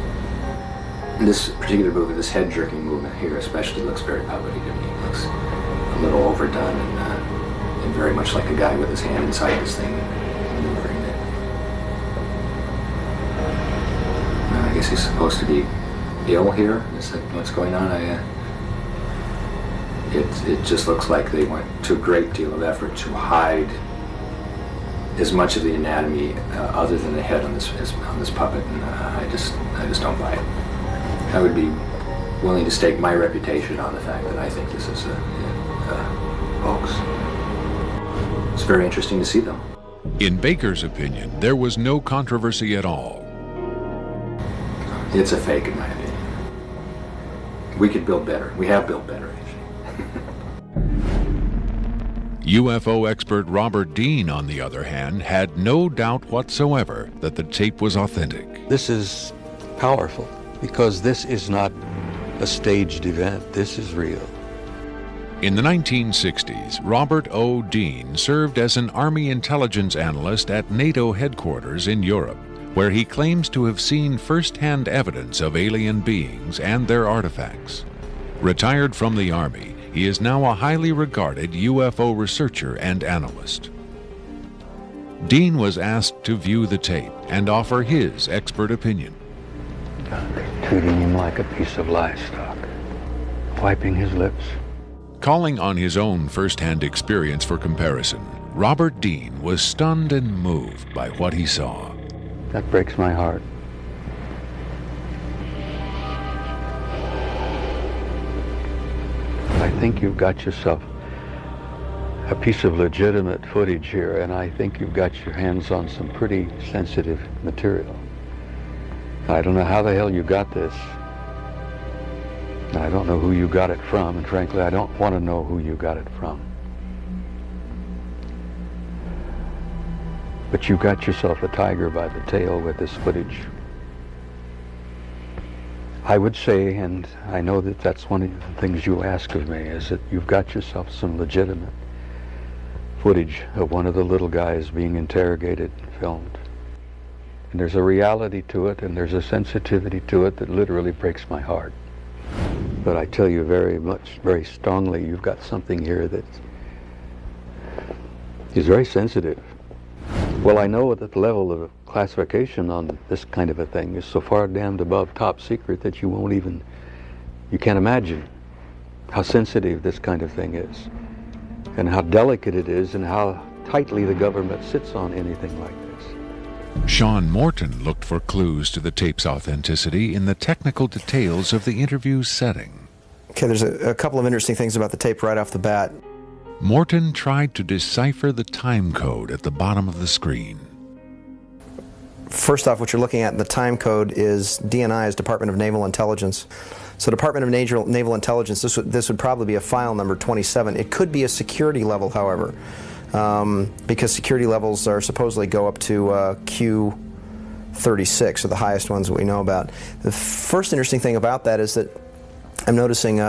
And this particular movement, this head-jerking movement here especially, looks very puppety to me. It looks a little overdone and very much like a guy with his hand inside this thing maneuvering it. I guess he's supposed to be ill here. Is that what's going on? It just looks like they went to a great deal of effort to hide as much of the anatomy other than the head on this puppet, and I just don't buy it. I would be willing to stake my reputation on the fact that I think this is a hoax. It's very interesting to see them. In Baker's opinion, there was no controversy at all. It's a fake, in my opinion. We could build better. We have built better. UFO expert Robert Dean, on the other hand, had no doubt whatsoever that the tape was authentic. This is powerful because this is not a staged event. This is real. In the 1960s, Robert O. Dean served as an Army intelligence analyst at NATO headquarters in Europe, where he claims to have seen first-hand evidence of alien beings and their artifacts. Retired from the Army, he is now a highly regarded UFO researcher and analyst. Dean was asked to view the tape and offer his expert opinion. They're treating him like a piece of livestock, wiping his lips. Calling on his own first-hand experience for comparison, Robert Dean was stunned and moved by what he saw. That breaks my heart. I think you've got yourself a piece of legitimate footage here, and I think you've got your hands on some pretty sensitive material. I don't know how the hell you got this. I don't know who you got it from, and frankly, I don't want to know who you got it from. But you got yourself a tiger by the tail with this footage. I would say, and I know that that's one of the things you ask of me, is that you've got yourself some legitimate footage of one of the little guys being interrogated and filmed. And there's a reality to it, and there's a sensitivity to it that literally breaks my heart. But I tell you very strongly, you've got something here that is very sensitive. Well, I know that the level of classification on this kind of a thing is so far damned above top secret that you can't imagine how sensitive this kind of thing is, and how delicate it is, and how tightly the government sits on anything like this. Sean Morton looked for clues to the tape's authenticity in the technical details of the interview's setting. Okay, there's a couple of interesting things about the tape right off the bat. Morton tried to decipher the time code at the bottom of the screen. First off, what you're looking at in the time code is DNI's Department of Naval Intelligence. So Department of Naval Intelligence, this would probably be a file number 27. It could be a security level, however, because security levels are supposedly go up to Q36, or the highest ones that we know about. The first interesting thing about that is that I'm noticing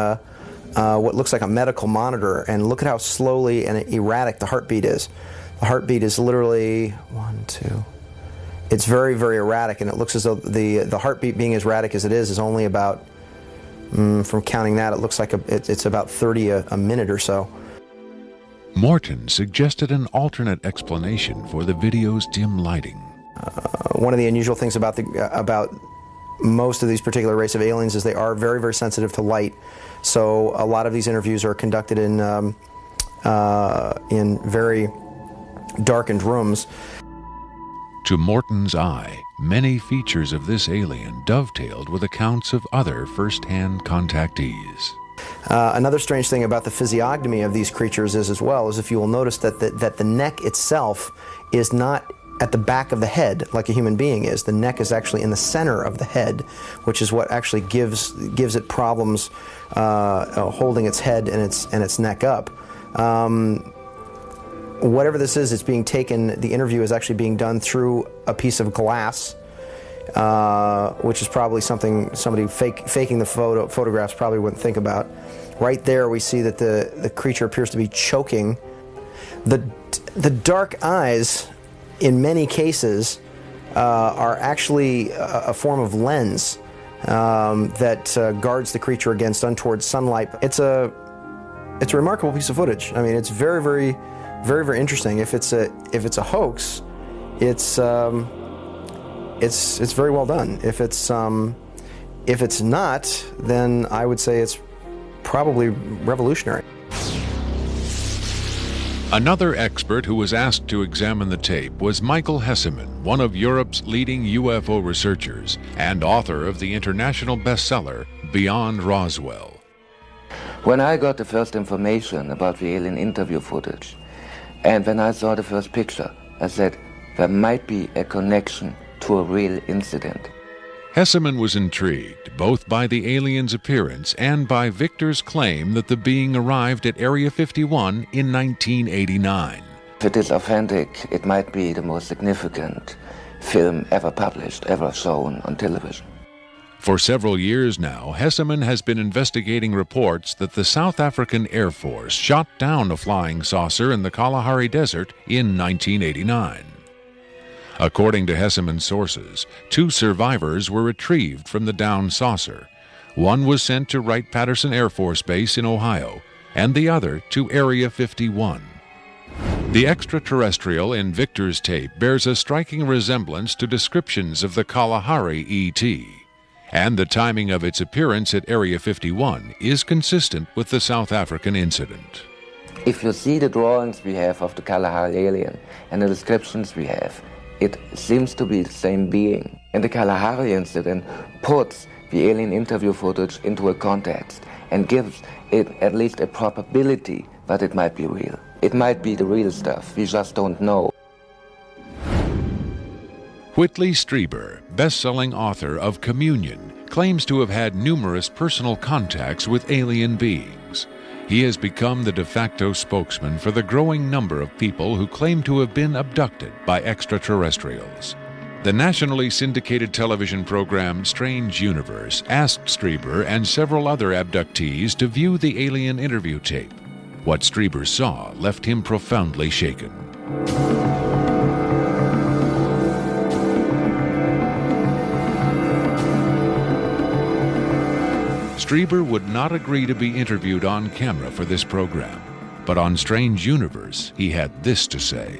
what looks like a medical monitor, and look at how slowly and erratic the heartbeat is. The heartbeat is literally 1, 2. It's very, very erratic, and it looks as though the heartbeat, being as erratic as it is only about, from counting that, it looks like it's about 30 a minute or so. Morton suggested an alternate explanation for the video's dim lighting. One of the unusual things about most of these particular race of aliens is they are very, very sensitive to light. So a lot of these interviews are conducted in very darkened rooms. To Morton's eye, many features of this alien dovetailed with accounts of other first-hand contactees. Another strange thing about the physiognomy of these creatures is, as well, is if you will notice that the neck itself is not at the back of the head like a human being is. The neck is actually in the center of the head, which is what actually gives it problems holding its head and its neck up. Whatever this is, it's being taken, the interview is actually being done through a piece of glass, which is probably something somebody faking the photographs probably wouldn't think about. Right there we see that the creature appears to be choking. The dark eyes, in many cases, are actually a form of lens that guards the creature against untoward sunlight. It's a remarkable piece of footage. I mean, it's very, very, very, very interesting. If it's a hoax, it's very well done. If it's not, then I would say it's probably revolutionary. Another expert who was asked to examine the tape was Michael Hesseman, one of Europe's leading UFO researchers and author of the international bestseller Beyond Roswell. When I got the first information about the alien interview footage, and when I saw the first picture, I said there might be a connection to a real incident. Hesseman was intrigued both by the alien's appearance and by Victor's claim that the being arrived at Area 51 in 1989. If it is authentic, it might be the most significant film ever published, ever shown on television. For several years now, Hesseman has been investigating reports that the South African Air Force shot down a flying saucer in the Kalahari Desert in 1989. According to Hesseman's sources, 2 survivors were retrieved from the downed saucer. One was sent to Wright-Patterson Air Force Base in Ohio, and the other to Area 51. The extraterrestrial in Victor's tape bears a striking resemblance to descriptions of the Kalahari ET, and the timing of its appearance at Area 51 is consistent with the South African incident. If you see the drawings we have of the Kalahari alien and the descriptions we have, it seems to be the same being. And the Kalahari incident puts the alien interview footage into a context and gives it at least a probability that it might be real. It might be the real stuff, we just don't know. Whitley Strieber, best-selling author of Communion, claims to have had numerous personal contacts with alien beings. He has become the de facto spokesman for the growing number of people who claim to have been abducted by extraterrestrials. The nationally syndicated television program Strange Universe asked Strieber and several other abductees to view the alien interview tape. What Strieber saw left him profoundly shaken. Strieber would not agree to be interviewed on camera for this program, but on Strange Universe, he had this to say.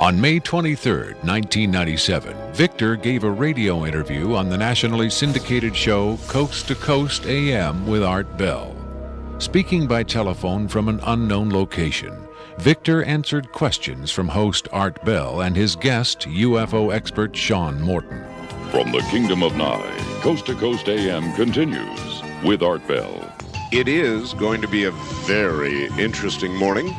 On May 23, 1997, Victor gave a radio interview on the nationally syndicated show Coast to Coast AM with Art Bell. Speaking by telephone from an unknown location, Victor answered questions from host Art Bell and his guest, UFO expert Sean Morton. From the Kingdom of Nye, Coast to Coast AM continues with Art Bell. It is going to be a very interesting morning.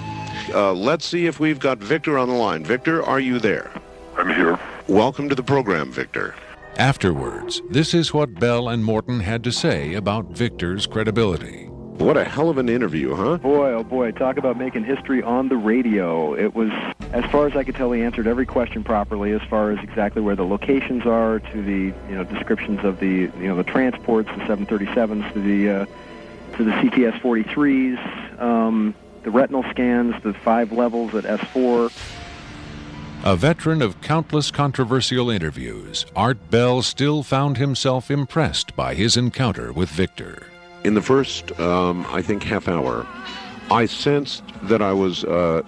Let's see if we've got Victor on the line. Victor, are you there? I'm here. Welcome to the program, Victor. Afterwards, this is what Bell and Morton had to say about Victor's credibility. What a hell of an interview, huh? Boy, oh boy, talk about making history on the radio. It was, as far as I could tell, he answered every question properly, as far as exactly where the locations are, to the descriptions of the the transports, the 737s, to the CTS-43s, the retinal scans, the 5 levels at S4. A veteran of countless controversial interviews, Art Bell still found himself impressed by his encounter with Victor. In the first, I think, half hour, I sensed that I was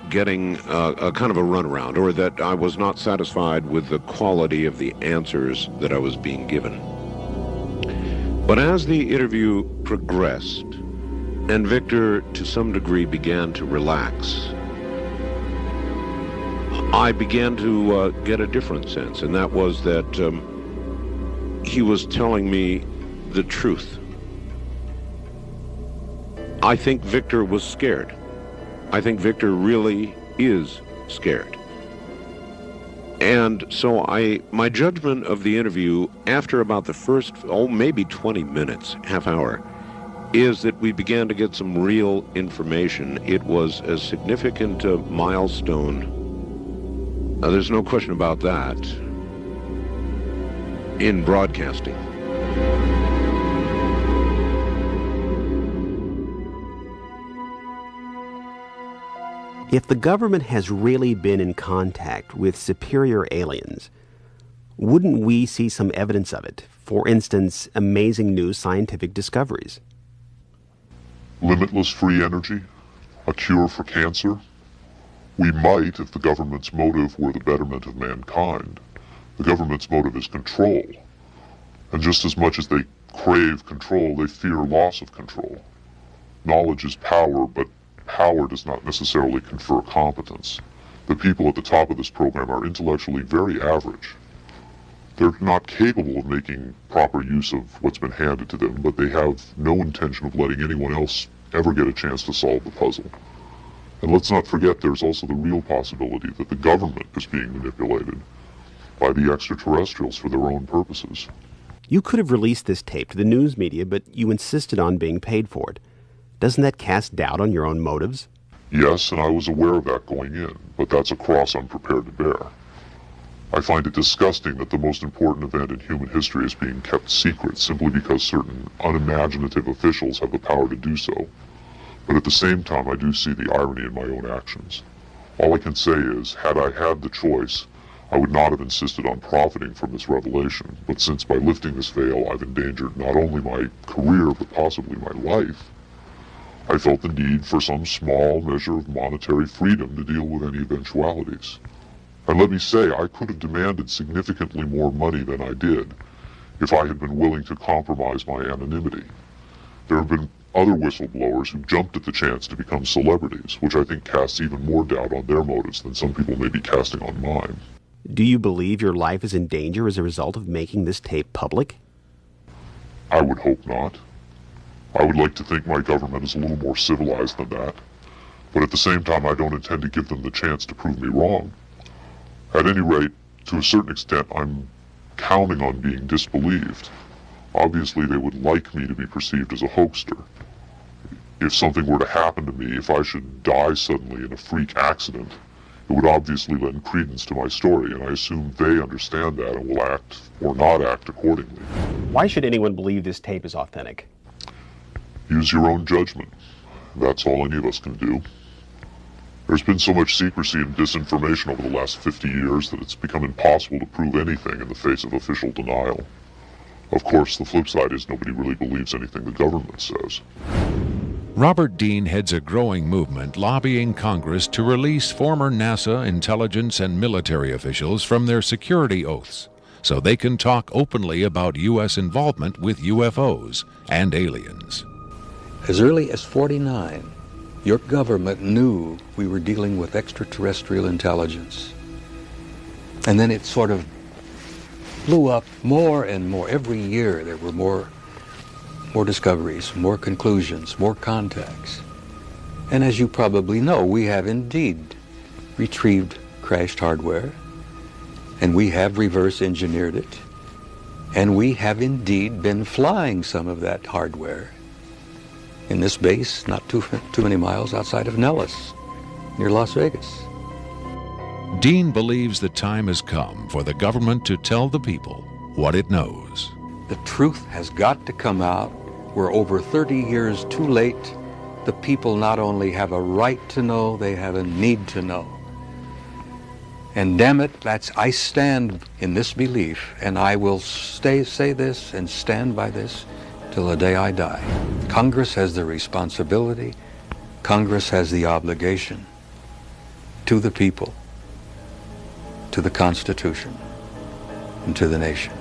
getting a kind of a runaround, or that I was not satisfied with the quality of the answers that I was being given. But as the interview progressed, and Victor, to some degree, began to relax, I began to get a different sense, and that was that he was telling me the truth. I think Victor was scared. I think Victor really is scared. And so my judgment of the interview after about the first, maybe 20 minutes, half hour, is that we began to get some real information. It was a significant milestone. There's no question about that in broadcasting. If the government has really been in contact with superior aliens, wouldn't we see some evidence of it? For instance, amazing new scientific discoveries. Limitless free energy? A cure for cancer? We might if the government's motive were the betterment of mankind. The government's motive is control. And just as much as they crave control, they fear loss of control. Knowledge is power, but power does not necessarily confer competence. The people at the top of this program are intellectually very average. They're not capable of making proper use of what's been handed to them, but they have no intention of letting anyone else ever get a chance to solve the puzzle. And let's not forget there's also the real possibility that the government is being manipulated by the extraterrestrials for their own purposes. You could have released this tape to the news media, but you insisted on being paid for it. Doesn't that cast doubt on your own motives? Yes, and I was aware of that going in, but that's a cross I'm prepared to bear. I find it disgusting that the most important event in human history is being kept secret simply because certain unimaginative officials have the power to do so. But at the same time, I do see the irony in my own actions. All I can say is, had I had the choice, I would not have insisted on profiting from this revelation. But since by lifting this veil, I've endangered not only my career, but possibly my life, I felt the need for some small measure of monetary freedom to deal with any eventualities. And let me say, I could have demanded significantly more money than I did if I had been willing to compromise my anonymity. There have been other whistleblowers who jumped at the chance to become celebrities, which I think casts even more doubt on their motives than some people may be casting on mine. Do you believe your life is in danger as a result of making this tape public? I would hope not. I would like to think my government is a little more civilized than that, but at the same time I don't intend to give them the chance to prove me wrong. At any rate, to a certain extent, I'm counting on being disbelieved. Obviously, they would like me to be perceived as a hoaxer. If something were to happen to me, if I should die suddenly in a freak accident, it would obviously lend credence to my story, and I assume they understand that and will act or not act accordingly. Why should anyone believe this tape is authentic? Use your own judgment. That's all any of us can do. There's been so much secrecy and disinformation over the last 50 years that it's become impossible to prove anything in the face of official denial. Of course, the flip side is nobody really believes anything the government says. Robert Dean heads a growing movement lobbying Congress to release former NASA intelligence and military officials from their security oaths so they can talk openly about U.S. involvement with UFOs and aliens. As early as '49, your government knew we were dealing with extraterrestrial intelligence. And then it sort of blew up more and more. Every year there were more discoveries, more conclusions, more contacts. And as you probably know, we have indeed retrieved crashed hardware, and we have reverse engineered it, and we have indeed been flying some of that hardware in this base not too many miles outside of Nellis, near Las Vegas. Dean believes the time has come for the government to tell the people what it knows. The truth has got to come out. We're over 30 years too late. The people not only have a right to know, they have a need to know. And damn it, I stand in this belief, and I will say this and stand by this till the day I die. Congress has the responsibility, Congress has the obligation to the people, to the Constitution, and to the nation.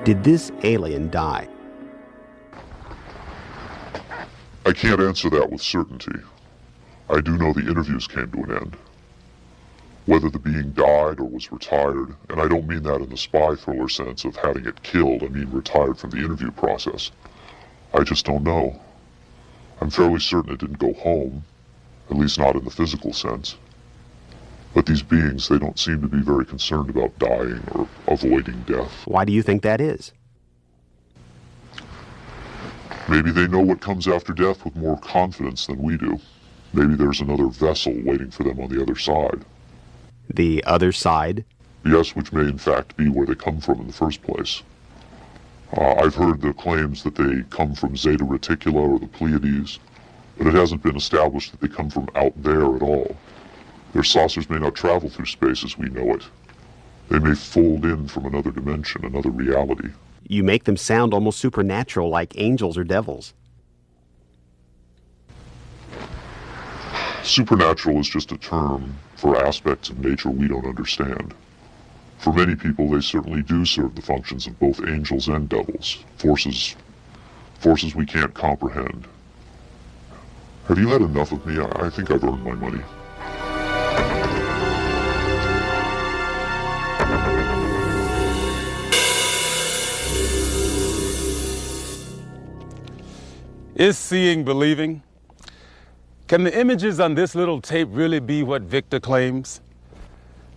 Did this alien die? I can't answer that with certainty. I do know the interviews came to an end. Whether the being died or was retired, and I don't mean that in the spy thriller sense of having it killed, I mean retired from the interview process. I just don't know. I'm fairly certain it didn't go home, at least not in the physical sense. But these beings, they don't seem to be very concerned about dying or avoiding death. Why do you think that is? Maybe they know what comes after death with more confidence than we do. Maybe there's another vessel waiting for them on the other side. The other side? Yes, which may in fact be where they come from in the first place. I've heard the claims that they come from Zeta Reticula or the Pleiades, but it hasn't been established that they come from out there at all. Their saucers may not travel through space as we know it. They may fold in from another dimension, another reality. You make them sound almost supernatural, like angels or devils. Supernatural is just a term for aspects of nature we don't understand. For many people, they certainly do serve the functions of both angels and devils, forces we can't comprehend. Have you had enough of me? I think I've earned my money. Is seeing believing? Can the images on this little tape really be what Victor claims?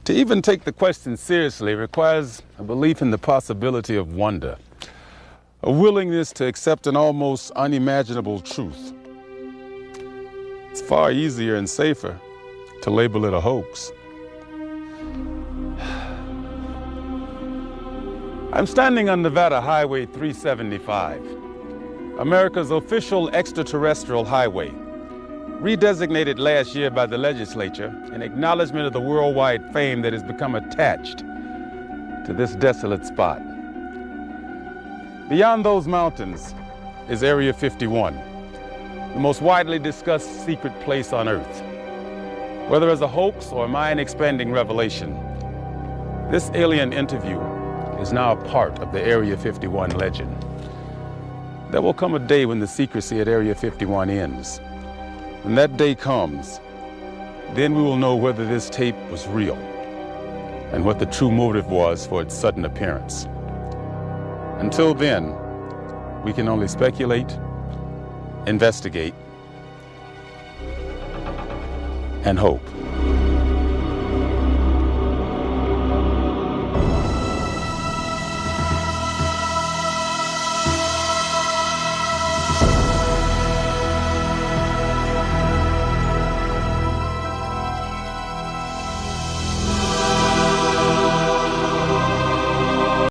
To even take the question seriously requires a belief in the possibility of wonder, a willingness to accept an almost unimaginable truth. It's far easier and safer to label it a hoax. I'm standing on Nevada Highway 375. America's official extraterrestrial highway, redesignated last year by the legislature in acknowledgement of the worldwide fame that has become attached to this desolate spot. Beyond those mountains is Area 51, the most widely discussed secret place on Earth. Whether as a hoax or mind-expanding revelation, this alien interview is now a part of the Area 51 legend. There will come a day when the secrecy at Area 51 ends. When that day comes, then we will know whether this tape was real and what the true motive was for its sudden appearance. Until then, we can only speculate, investigate, and hope.